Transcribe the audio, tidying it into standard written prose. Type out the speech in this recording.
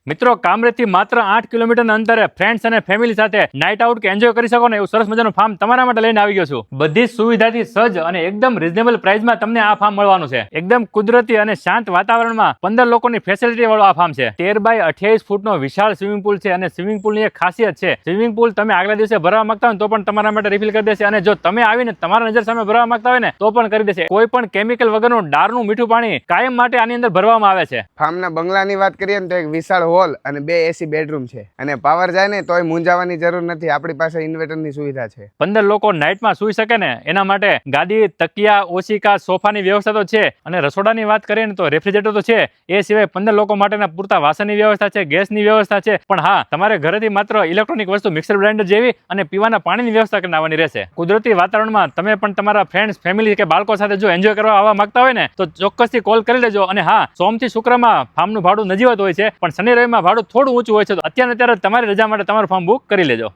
મિત્રો કામરેજથી માત્ર 8 કિલોમીટરના અંતરે ફ્રેન્ડ્સ અને ફેમિલી સાથે નાઇટ આઉટ કે એન્જોય કરી શકો ને એવું સરસ મજાનું ફાર્મ તમારા માટે લઈને આવી ગયો છું. બધી જ સુવિધાથી સજ્જ અને એકદમ રિઝનેબલ પ્રાઇસમાં તમને આ ફાર્મ મળવાનું છે. એકદમ કુદરતી અને શાંત વાતાવરણમાં 15 લોકોની ફેસિલિટી વાળો આ ફાર્મ છે. 13 બાય 28 ફૂટનો વિશાળ સ્વિમિંગ પુલ છે અને સ્વિમિંગ પુલની એક ખાસિયત છે, સ્વિમિંગ પુલ તમે આગલા દિવસે ભરવા માંગતા હોય તો પણ તમારા માટે રિફિલ કરી દેશે, અને જો તમે આવીને તમારા નજર સામે ભરવા માંગતા હોય ને તો પણ કરી દેશે. કોઈ પણ કેમિકલ વગરનું ડારનું મીઠું પાણી કાયમ માટે આની અંદર ભરવામાં આવે છે. ફાર્મના બંગલાની વાત કરીએ ને તો એક વિશાળ હોલ અને 2 AC બેડરૂમ છે, અને પાવર જાય ને તોય મૂંઝાવાની જરૂર નથી. આપણી પાસે ઇન્વર્ટરની સુવિધા છે. 15 લોકો નાઇટમાં સુઈ શકે ને એના માટે ગાદી, તકિયા, ઓશિકા, સોફાની વ્યવસ્થા તો છે, અને રસોડાની વાત કરીએ ને તો રેફ્રિજરેટર તો છે. એ સિવાય 15 લોકો માટેના પૂરતા વાસણની વ્યવસ્થા છે, ગેસની વ્યવસ્થા છે. પણ હા, તમારે ઘરેથી માત્ર ઇલેક્ટ્રોનિક વસ્તુ મિક્સર બ્લેન્ડર જેવી અને પીવાના પાણીની વ્યવસ્થા કરીને આવવાની રહેશે. કુદરતી વાતાવરણમાં તમે પણ તમારા ફ્રેન્ડ્સ, ફેમિલી કે બાળકો સાથે જો એન્જોય કરવા આવવા માંગતા હોય ને તો ચોક્કસથી કોલ કરી લેજો. અને હા, સોમથી શુક્રમાં ફાર્મનું ભાડું નજીવત હોય છે, પણ શનિ રવિમાં ભાડું થોડું ઊંચું હોય છે. તો અત્યારે તમારી રજા માટે તમારું ફાર્મ બુક કરી લેજો.